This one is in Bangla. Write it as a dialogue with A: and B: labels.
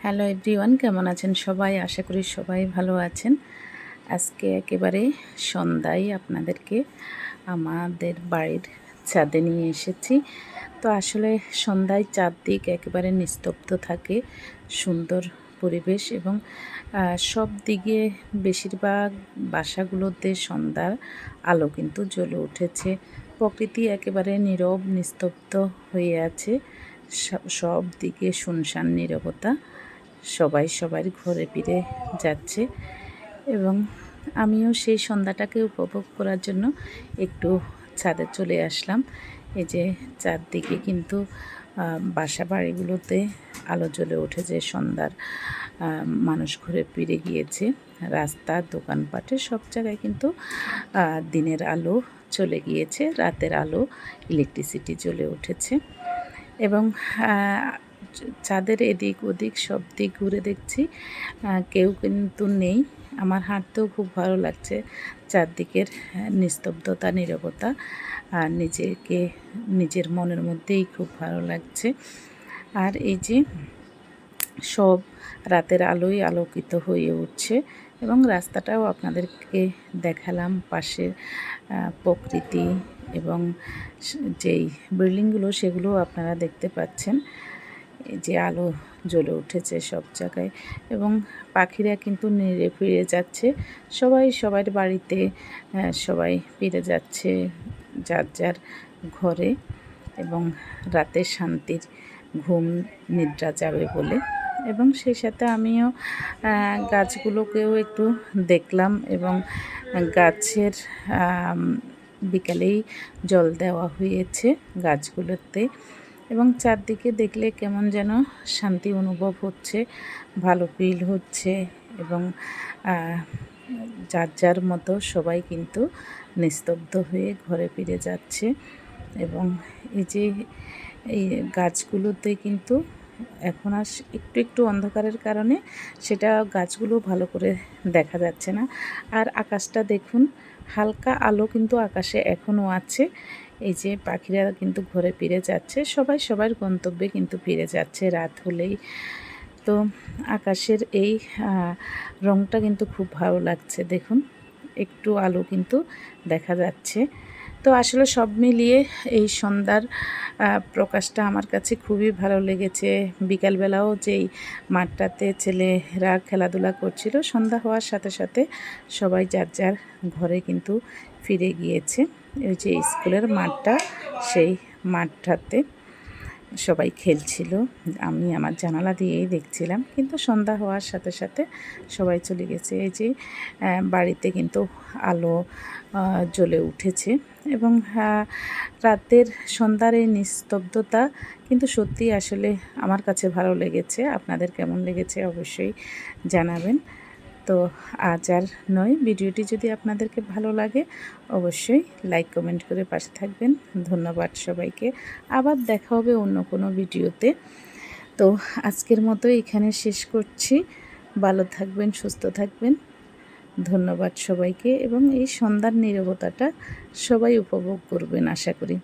A: হ্যালো এভরিওয়ান, কেমন আছেন সবাই? আশা করি সবাই ভালো আছেন। আজকে একেবারে সন্ধ্যায় আপনাদেরকে আমাদের বাড়ির ছাদে নিয়ে এসেছি। তো আসলে সন্ধ্যায় চারদিক একেবারে নিস্তব্ধ থাকে, সুন্দর পরিবেশ এবং সব দিকে বেশিরভাগ বাসাগুলোতে সন্ধ্যার আলো কিন্তু জ্বলে উঠেছে। প্রকৃতি একেবারে নীরব নিস্তব্ধ হয়ে আছে, সব দিকে শুনশান নীরবতা, সবাই সবার ঘরে ফিরে যাচ্ছে এবং আমিও সেই সন্ধ্যাটাকে উপভোগ করার জন্য একটু ছাদে চলে আসলাম। এই যে চারদিকে কিন্তু বাসা বাড়িগুলোতে আলো জ্বলে উঠেছে সন্ধ্যার, মানুষ ঘুরে ফিরে গিয়েছে, রাস্তা দোকানপাটে সব জায়গায় কিন্তু দিনের আলো চলে গিয়েছে, রাতের আলো ইলেকট্রিসিটি জ্বলে উঠেছে এবং ছাদের এদিক ওদিক সব দিক ঘুরে দেখছি কেউ কিন্তু নেই। আমার হাঁটতেও খুব ভালো লাগছে, চারদিকের নিস্তব্ধতা নীরবতা নিজেকে নিজের মনের মধ্যেই খুব ভালো লাগছে। আর এই যে সব রাতের আলোয় আলোকিত হয়ে উঠছে এবং রাস্তাটাও আপনাদেরকে দেখালাম, পাশে প্রকৃতি এবং যেই বিল্ডিংগুলো সেগুলো আপনারা দেখতে পাচ্ছেন। যে আলো জ্বলে উঠেছে সব জায়গায় এবং পাখিরা কিন্তু নেড়ে ফিরে যাচ্ছে, সবাই সবার বাড়িতে, সবাই ফিরে যাচ্ছে যার যার ঘরে এবং রাতে শান্তির ঘুম নিদ্রা যাবে বলে। এবং সেই সাথে আমিও গাছগুলোকেও একটু দেখলাম এবং গাছের বিকালেই জল দেওয়া হয়েছে গাছগুলোতে এবং চারদিকে দেখলে কেমন যেন শান্তি অনুভব হচ্ছে, ভালো ফিল হচ্ছে এবং যার যার মতো সবাই কিন্তু নিস্তব্ধ হয়ে ঘরে ফিরে যাচ্ছে। এবং এই যে এই গাছগুলোতে কিন্তু এখন আর একটু একটু অন্ধকারের কারণে সেটা গাছগুলো ভালো করে দেখা যাচ্ছে না। আর আকাশটা দেখুন, হালকা আলো কিন্তু আকাশে এখনও আছে। এই যে পাখিরা কিন্তু ঘরে ফিরে যাচ্ছে, সবাই সবার গন্তব্যে কিন্তু ফিরে যাচ্ছে রাত হলেই। তো আকাশের এই রংটা কিন্তু খুব ভালো লাগছে, দেখুন একটু আলো কিন্তু দেখা যাচ্ছে। তো আসলে সব মিলিয়ে এই সন্ধ্যার প্রকাশটা আমার কাছে খুবই ভালো লেগেছে। বিকালবেলাও যেই মাঠটাতে ছেলেরা খেলাধুলা করছিল, সন্ধ্যা হওয়ার সাথে সাথে সবাই যার যার ঘরে কিন্তু ফিরে গিয়েছে। ওই যে স্কুলের মাঠটা, সেই মাঠটাতে সবাই খেলছিল, আমি আমার জানালা দিয়েই দেখছিলাম, কিন্তু সন্ধ্যা হওয়ার সাথে সাথে সবাই চলে গেছে। এই যে বাড়িতে কিন্তু আলো জ্বলে উঠেছে এবং রাতের সন্ধ্যার এই নিস্তব্ধতা কিন্তু সত্যি আসলে আমার কাছে ভালো লেগেছে। আপনাদের কেমন লেগেছে অবশ্যই জানাবেন। তো আজ আর নয়, ভিডিওটি যদি আপনাদেরকে ভালো লাগে অবশ্যই লাইক কমেন্ট করে পাশে থাকবেন। ধন্যবাদ সবাইকে, আবার দেখা হবে অন্য কোনো ভিডিওতে। তো আজকের মতো এখানে শেষ করছি। ভালো থাকবেন, সুস্থ থাকবেন। ধন্যবাদ সবাইকে এবং এই সন্ধ্যার নীরবতাটা সবাই উপভোগ করবেন আশা করি।